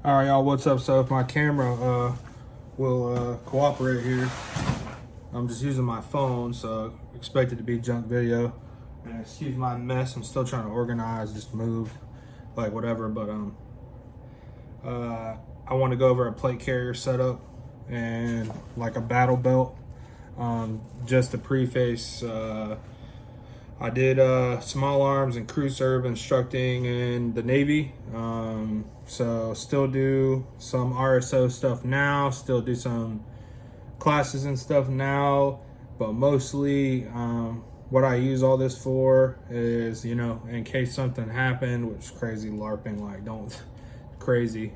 All right, y'all, what's up? So if my camera will cooperate here, I'm just using my phone, so expect it to be junk video. And excuse my mess, I'm still trying to organize, just moved, like whatever, but I want to go over a plate carrier setup and like a battle belt. Just to preface, I did small arms and crew serve instructing in the Navy. So still do some RSO stuff now, still do some classes and stuff now, but mostly what I use all this for is, you know, in case something happened, which is crazy LARPing, like don't crazy.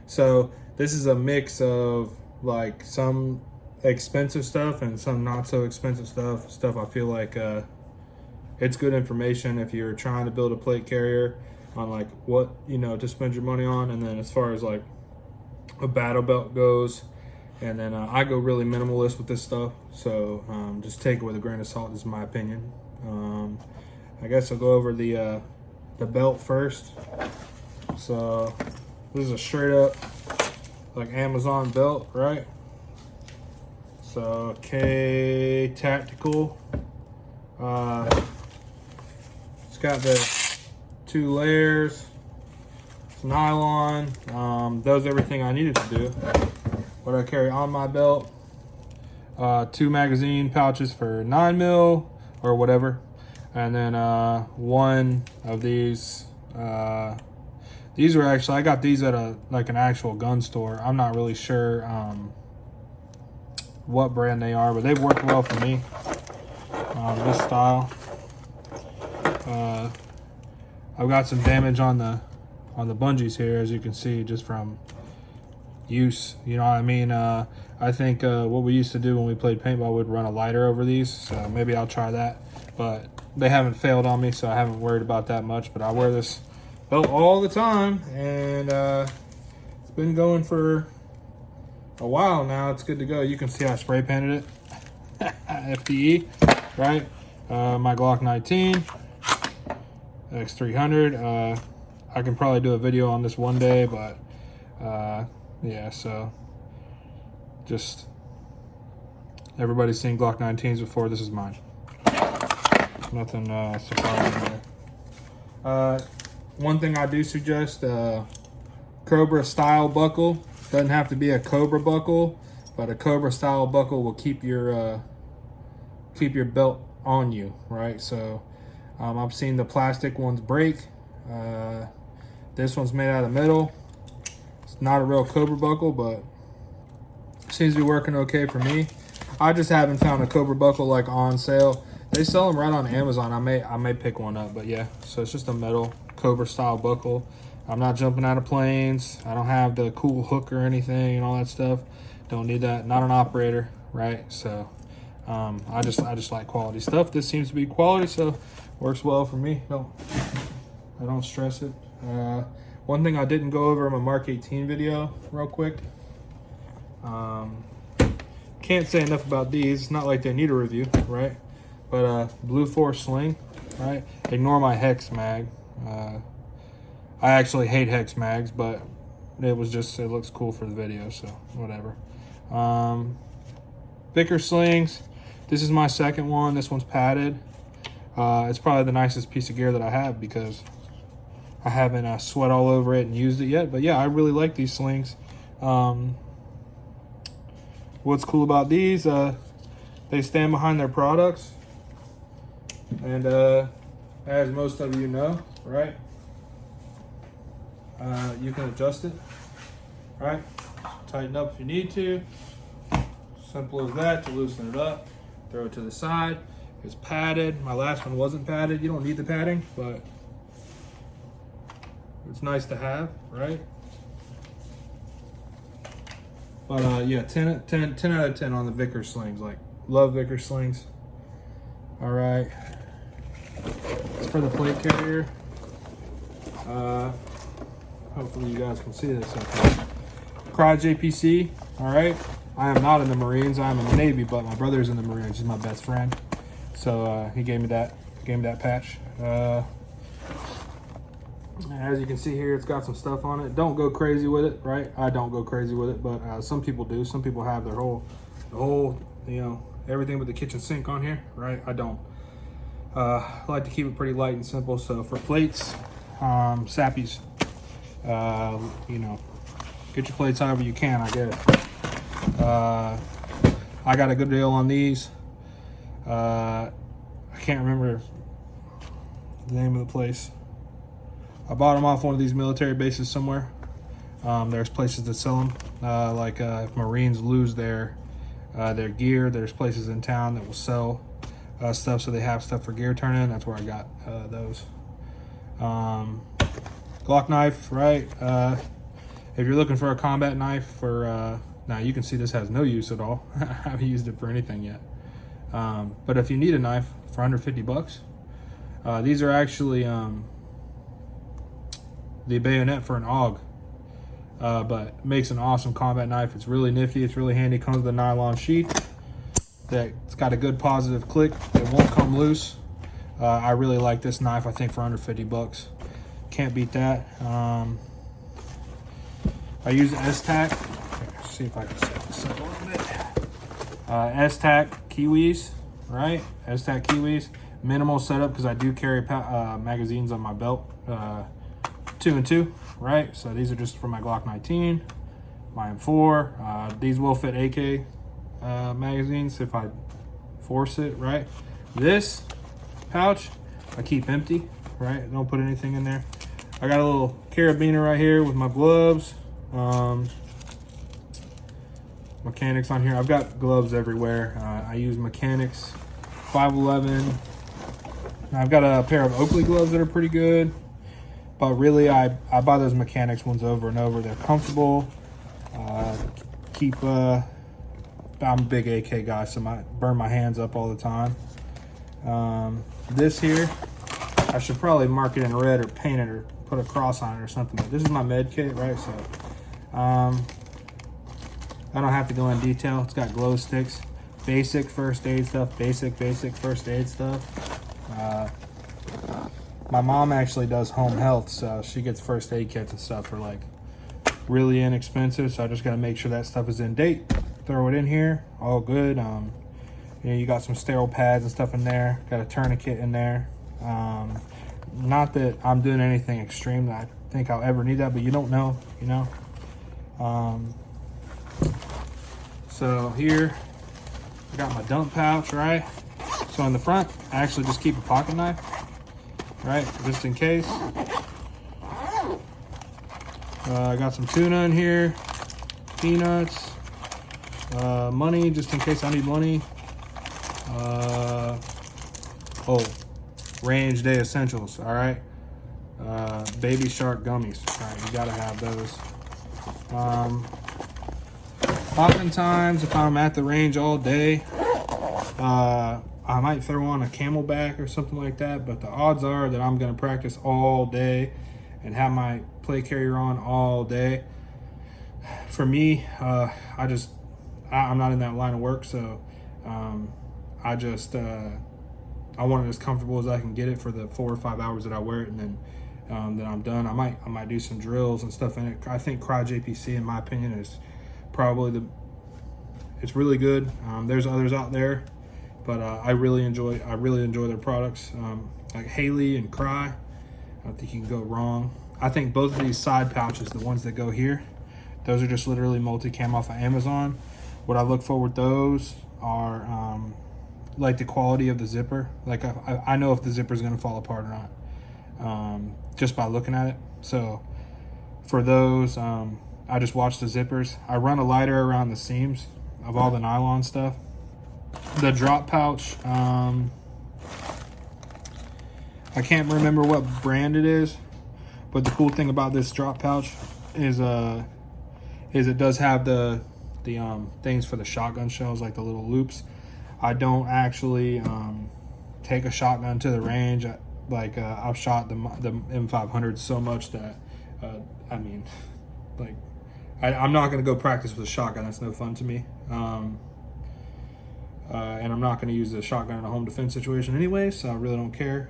So this is a mix of like some expensive stuff and some not so expensive stuff I feel like it's good information if you're trying to build a plate carrier on like what, you know, to spend your money on. And then as far as like a battle belt goes, and then I go really minimalist with this stuff, so just take it with a grain of salt. This is my opinion. I guess I'll go over the belt first. So this is a straight up like Amazon belt, right? So K Tactical. It's got the 2 layers. It's nylon. Does everything I needed to do. What I carry on my belt: 2 magazine pouches for 9mm or whatever, and then 1 of these. These were actually, I got these at an actual gun store. I'm not really sure what brand they are, but they've worked well for me. This style. I've got some damage on the bungees here, as you can see, just from use. You know what I mean? I think what we used to do when we played paintball, we'd run a lighter over these. So maybe I'll try that. But they haven't failed on me, so I haven't worried about that much. But I wear this belt all the time, and it's been going for a while now. It's good to go. You can see I spray painted it. FDE, right? My Glock 19 X300. I can probably do a video on this one day, but yeah, so just everybody's seen Glock 19s before. This is mine. Nothing surprising there. One thing I do suggest, Cobra style buckle. Doesn't have to be a Cobra buckle, but a Cobra style buckle will keep your belt on you, right? So I've seen the plastic ones break. This one's made out of metal. It's not a real Cobra buckle, but seems to be working okay for me. I just haven't found a Cobra buckle like on sale. They sell them right on Amazon. I may pick one up, but yeah. So it's just a metal Cobra style buckle. I'm not jumping out of planes. I don't have the cool hook or anything and all that stuff. Don't need that. Not an operator, right? So I just like quality stuff. This seems to be quality, so works well for me. I don't stress it. One thing I didn't go over in my Mark 18 video real quick. Can't say enough about these. It's not like they need a review, right? But Blue Force sling, right? Ignore my hex mag. I actually hate hex mags, but it looks cool for the video, so whatever. Vickers slings. This is my second one. This one's padded. It's probably the nicest piece of gear that I have because I haven't sweat all over it and used it yet. But yeah, I really like these slings. What's cool about these, they stand behind their products. And as most of you know, right? You can adjust it, right? Tighten up if you need to. Simple as that to loosen it up. Throw it to the side. It's padded. My last one wasn't padded. You don't need the padding, but it's nice to have, right? But yeah, 10 out of 10 on the Vickers slings. Like, love Vickers slings. All right. It's for the plate carrier. Hopefully you guys can see this. Okay. Cry JPC. All right. I am not in the Marines. I am in the Navy, but my brother's in the Marines. He's my best friend. So he gave me that patch. As you can see here, it's got some stuff on it. Don't go crazy with it, right? I don't go crazy with it, but some people do. Some people have their whole, you know, everything but the kitchen sink on here, right? I don't. I like to keep it pretty light and simple. So for plates, sappies, you know, get your plates however you can, I guess. I got a good deal on these. I can't remember the name of the place. I bought them off one of these military bases somewhere. There's places that sell them. Like if Marines lose their gear, there's places in town that will sell stuff, so they have stuff for gear turning. That's where I got those. Glock knife, right? If you're looking for a combat knife for, now you can see this has no use at all. I haven't used it for anything yet. But if you need a knife for under 50 bucks, these are actually the bayonet for an AUG, but makes an awesome combat knife. It's really nifty, it's really handy. Comes with a nylon sheath that's got a good positive click. It won't come loose. I really like this knife. I think for under 50 bucks, can't beat that. I use S-Tac. See if I can set this up a little bit. S-Tac Kiwis, right? S-Tac Kiwis. Minimal setup because I do carry magazines on my belt. 2 and 2, right? So these are just for my Glock 19, my M4. These will fit AK magazines if I force it, right? This pouch I keep empty, right? Don't put anything in there. I got a little carabiner right here with my gloves. Mechanics on here. I've got gloves everywhere. I use Mechanics 511. I've got a pair of Oakley gloves that are pretty good. But really, I buy those Mechanics ones over and over. They're comfortable. I'm a big AK guy, so I burn my hands up all the time. This here, I should probably mark it in red or paint it or put a cross on it or something. But this is my med kit, right? So I don't have to go in detail. It's got glow sticks, basic first aid stuff, basic first aid stuff. My mom actually does home health, so she gets first aid kits and stuff for like really inexpensive. So I just got to make sure that stuff is in date. Throw it in here, all good. You know, you got some sterile pads and stuff in there. Got a tourniquet in there. Not that I'm doing anything extreme that I think I'll ever need that, but you don't know, you know. So here, I got my dump pouch, right? So in the front, I actually just keep a pocket knife, right? Just in case. I got some tuna in here, peanuts, money, just in case I need money. Range day essentials, all right? Baby shark gummies, all right? You gotta have those. Oftentimes, if I'm at the range all day, I might throw on a Camelback or something like that, but the odds are that I'm gonna practice all day and have my play carrier on all day. For me, I'm not in that line of work, so I want it as comfortable as I can get it for the 4 or 5 hours that I wear it, and then I'm done. I might do some drills and stuff in it. I think Cry JPC, in my opinion, is probably it's really good. There's others out there, but I really enjoy their products. Like Haley and Cry, I don't think you can go wrong. I think both of these side pouches, the ones that go here, those are just literally multi-cam off of Amazon. What I look for with those are like the quality of the zipper. Like I know if the zipper is going to fall apart or not, just by looking at it. So for those, I just watch the zippers. I run a lighter around the seams of all the nylon stuff. The drop pouch, I can't remember what brand it is, but the cool thing about this drop pouch is it does have the things for the shotgun shells, like the little loops. I don't actually take a shotgun to the range. I've shot the M500 so much that I'm not going to go practice with a shotgun. That's no fun to me. And I'm not going to use the shotgun in a home defense situation anyway, so I really don't care.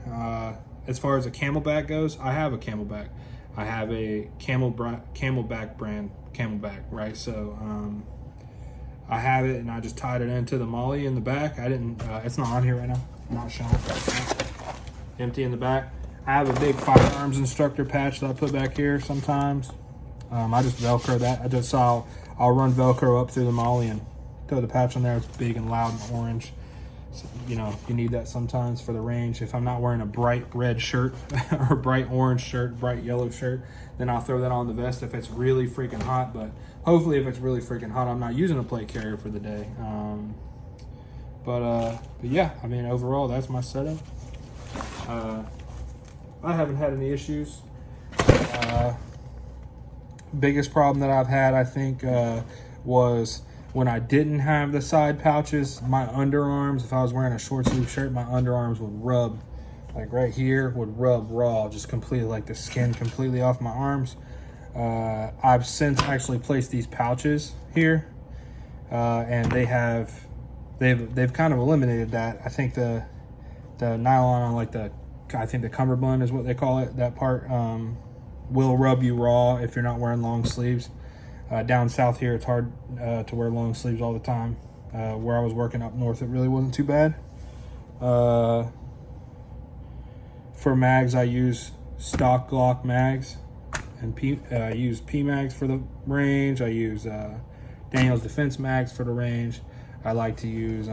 as far as a Camelback goes, I have a Camelback. I have a Camelback brand Camelback, right? So I have it, and I just tied it into the molly in the back. I didn't. It's not on here right now. I'm not showing. Empty in the back. I have a big firearms instructor patch that I put back here sometimes. I just Velcro that. I'll run Velcro up through the molly and throw the patch on there. It's big and loud and orange. So, you know, you need that sometimes for the range. If I'm not wearing a bright red shirt or bright orange shirt, bright yellow shirt, then I'll throw that on the vest if it's really freaking hot. But hopefully if it's really freaking hot, I'm not using a plate carrier for the day. But yeah, I mean, overall, that's my setup. I haven't had any issues. Biggest problem that I've had, I think, was when I didn't have the side pouches, my underarms, if I was wearing a short sleeve shirt, my underarms would rub, like right here, would rub raw, just completely, like the skin completely off my arms. I've since actually placed these pouches here, and they've kind of eliminated that. I think the nylon on, like, I think the cummerbund is what they call it, that part, will rub you raw if you're not wearing long sleeves. Down south here, it's hard to wear long sleeves all the time. Where I was working up north, it really wasn't too bad. For mags, I use stock Glock mags, and I use P mags for the range. I use Daniel's Defense mags for the range. I like to use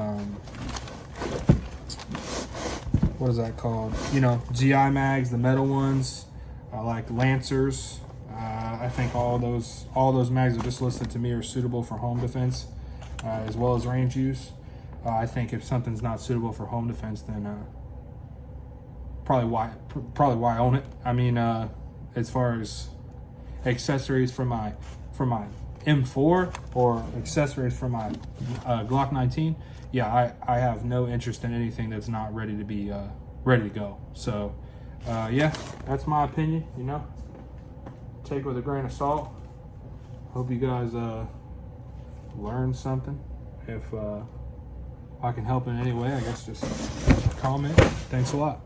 what is that called? You know, GI mags, the metal ones. I like Lancers. I think all those mags that just listed to me are suitable for home defense, as well as range use. I think if something's not suitable for home defense, then probably why I own it. I mean, as far as accessories for my M4 or accessories for my Glock 19, yeah, I have no interest in anything that's not ready to go. So yeah, that's my opinion. You know, take it with a grain of salt. Hope you guys learned something. If I can help in any way, I guess just comment. Thanks a lot.